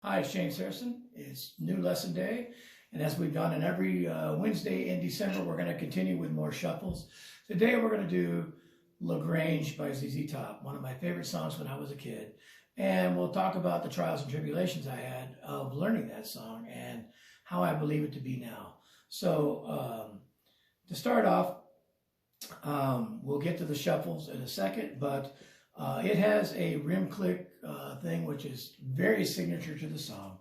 Hi, it's James Harrison. It's new lesson day, and as we've done in every Wednesday in December, we're going to continue with more shuffles. Today we're going to do Grange by Topp, one of my favorite songs when I was a kid, and we'll talk about the trials and tribulations I had of learning that song and how I believe it to be now. So to start off, we'll get to the shuffles in a second, but it has a rim click thing, which is very signature to the song.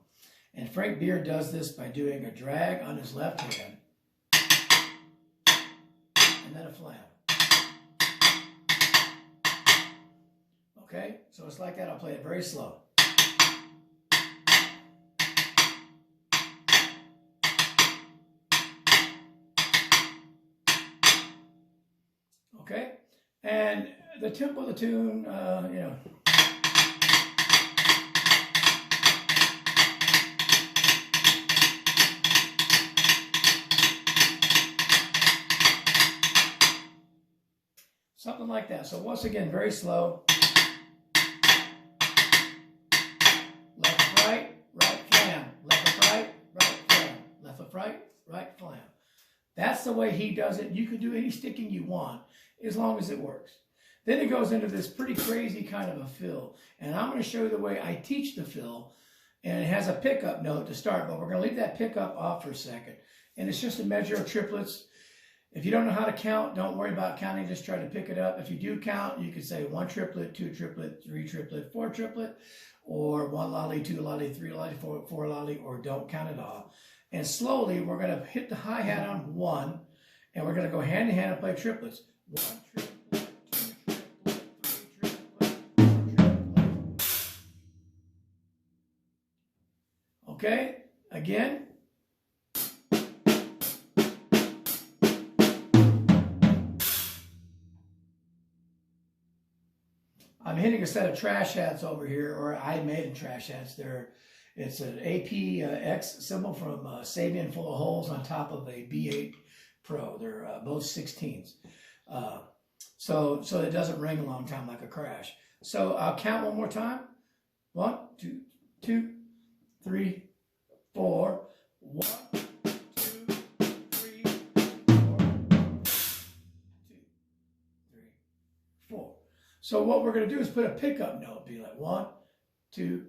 And Frank Beard does this by doing a drag on his left hand and then a flam. Okay, so it's like that. I'll play it very slow. Okay, and the tempo of the tune, something like that. So once again, very slow. Left, right, right, flam. Left, right, right, flam. Left, right, right, flam. That's the way he does it. You can do any sticking you want as long as it works. Then it goes into this pretty crazy kind of a fill. And I'm going to show you the way I teach the fill. And it has a pickup note to start, but we're going to leave that pickup off for a second. And it's just a measure of triplets. If you don't know how to count, don't worry about counting. Just try to pick it up. If you do count, you can say 1 triplet, 2 triplet, 3 triplet, 4 triplet, or 1 lolly, 2 lolly, 3 lolly, 4 lolly, or don't count at all. And slowly, we're going to hit the hi-hat on 1, and we're going to go hand in hand and play triplets. 1 triplet, 2 triplet, 3 triplet, 4 triplet. Okay, again. I'm hitting a set of trash hats over here, or I made them trash hats. It's an APX symbol from Sabian full of holes on top of a B8 Pro. They're both 16s. So it doesn't ring a long time like a crash. So I'll count one more time. 1, 2, 2, 3, 4. 1, 2, 3, 4. 2, 3, 4. So what we're going to do is put a pickup note. Be like 1, 2,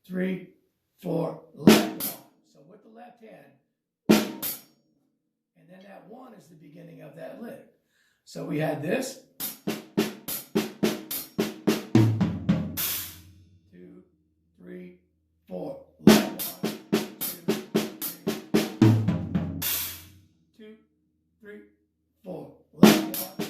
3, 4, left 1. So with the left hand, and then that 1 is the beginning of that lick. So we had this. 2, 3, 4, left 1. 2, 3, 4, left 1.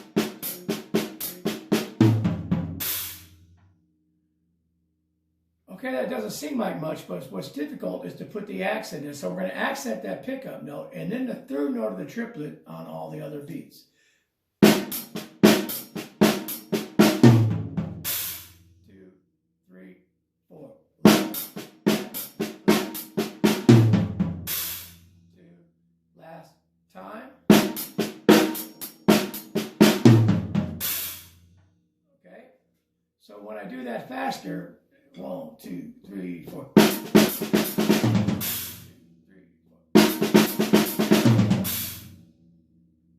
Okay, that doesn't seem like much, but what's difficult is to put the accent in. So we're going to accent that pickup note and then the third note of the triplet on all the other beats. 2, 3, 4. 2, last time. Okay, so when I do that faster, 1, 2, 3, 4. 2, 3, 4.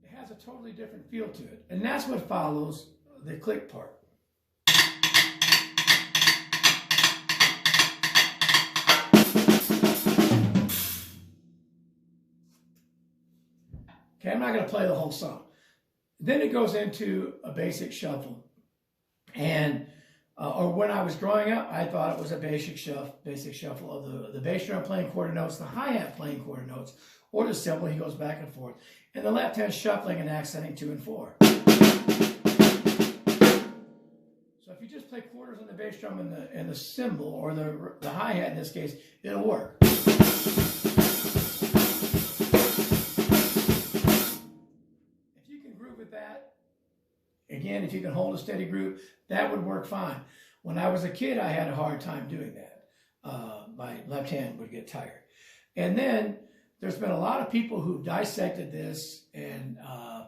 It has a totally different feel to it. And that's what follows the click part. Okay, I'm not going to play the whole song. Then it goes into a basic shuffle. And or when I was growing up, I thought it was a basic shuffle of the bass drum playing quarter notes, the hi-hat playing quarter notes, or the cymbal, he goes back and forth. And the left hand shuffling and accenting 2 and 4. So if you just play quarters on the bass drum and the cymbal, or the hi-hat in this case, it'll work. If you can groove with that, again, if you can hold a steady groove, that would work fine. When I was a kid, I had a hard time doing that. My left hand would get tired. And then there's been a lot of people who've dissected this and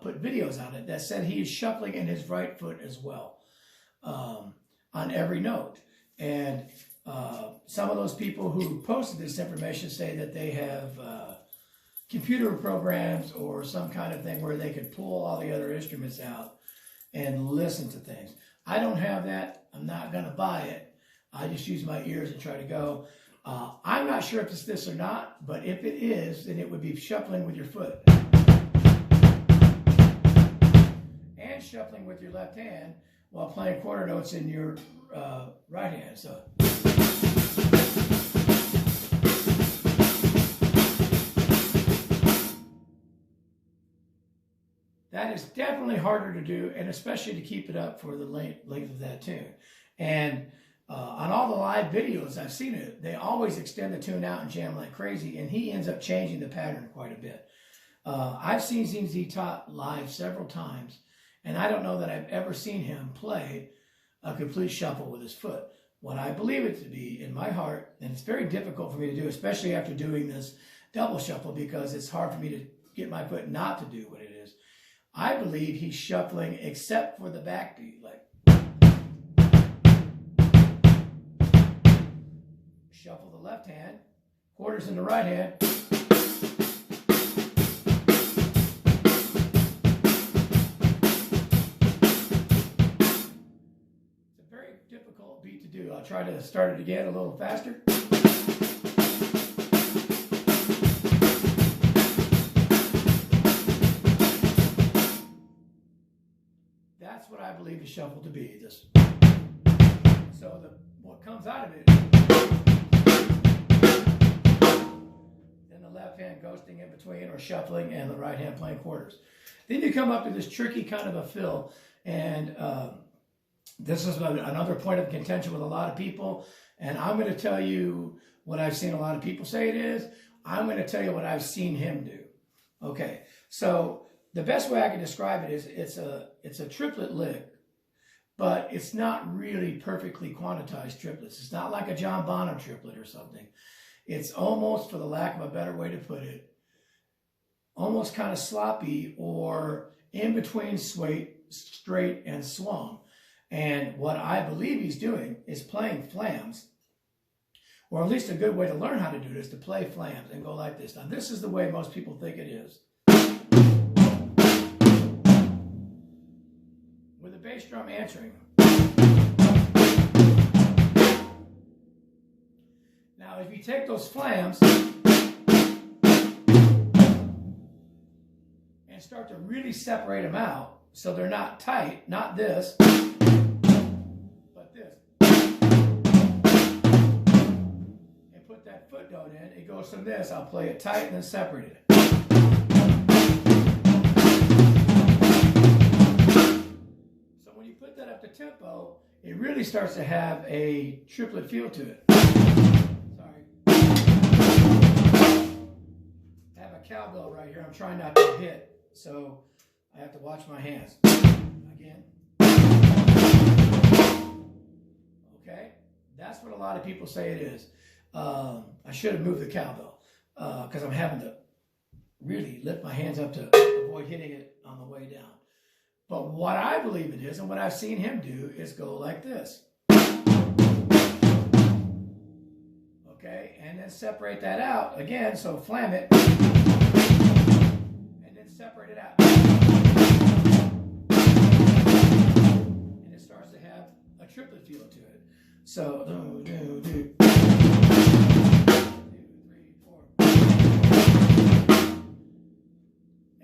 put videos on it that said he is shuffling in his right foot as well on every note. And Some of those people who posted this information say that they have computer programs or some kind of thing where they could pull all the other instruments out and listen to things. I don't have that. I'm not going to buy it. I just use my ears and try to go. I'm not sure if it's this or not, but if it is, then it would be shuffling with your foot and shuffling with your left hand while playing quarter notes in your right hand. So that is definitely harder to do, and especially to keep it up for the length of that tune. And on all the live videos I've seen it, they always extend the tune out and jam like crazy, and he ends up changing the pattern quite a bit. I've seen Topp live several times, and I don't know that I've ever seen him play a complete shuffle with his foot. What I believe it to be in my heart, and it's very difficult for me to do, especially after doing this double shuffle, because it's hard for me to get my foot not to do what it is. I believe he's shuffling except for the backbeat, like shuffle the left hand, quarters in the right hand. It's a very difficult beat to do. I'll try to start it again a little faster. That's what I believe the shuffle to be. This. So what comes out of it is then the left hand ghosting in between or shuffling and the right hand playing quarters. Then you come up to this tricky kind of a fill, and this is another point of contention with a lot of people, and I'm going to tell you what I've seen a lot of people say it is. I'm going to tell you what I've seen him do. Okay, so the best way I can describe it is it's a triplet lick, but it's not really perfectly quantized triplets. It's not like a John Bonham triplet or something. It's almost, for the lack of a better way to put it, almost kind of sloppy or in between straight and swung. And what I believe he's doing is playing flams, or at least a good way to learn how to do it is to play flams and go like this. Now, this is the way most people think it is. With a bass drum answering. Now, if you take those flams and start to really separate them out so they're not tight, not this, but this, and put that footnote in, it goes from this, I'll play it tight and then separate it. Put that up to tempo, it really starts to have a triplet feel to it. Sorry. I have a cowbell right here. I'm trying not to hit, so I have to watch my hands. Again. Okay, that's what a lot of people say it is. I should have moved the cowbell because I'm having to really lift my hands up to avoid hitting it on the way down. But what I believe it is, and what I've seen him do, is go like this. Okay, and then separate that out again, so flam it, and then separate it out. And it starts to have a triplet feel to it. So, 1, 2, 3, 4.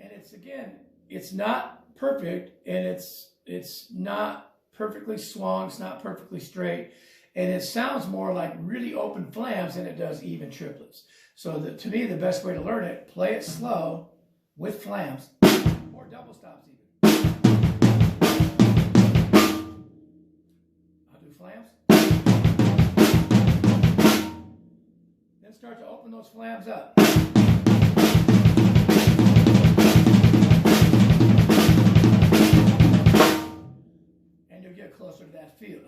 And it's, again, it's not perfect, and it's not perfectly swung, it's not perfectly straight, and it sounds more like really open flams than it does even triplets. So to me, the best way to learn it, play it slow with flams or double stops even. I'll do flams, then start to open those flams up. Get closer to that fill,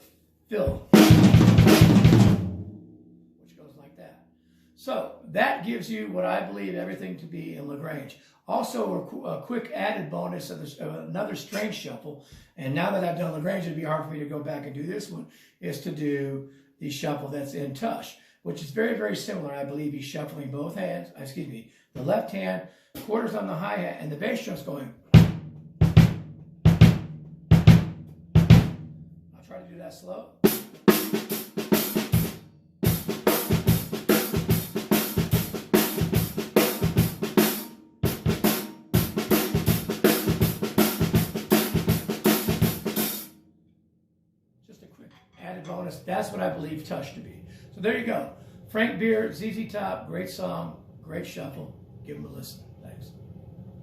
which goes like that. So that gives you what I believe everything to be in Grange. Also, a quick added bonus of another strange shuffle, and now that I've done Grange, it'd be hard for me to go back and do this one, is to do the shuffle that's in tush, which is very, very similar. I believe he's shuffling both hands, the left hand, quarters on the hi-hat, and the bass drum's going. I'll try to do that slow. Just a quick added bonus. That's what I believe tush to be. So there you go. Frank Beard, ZZ Top, great song, great shuffle. Give them a listen. Thanks.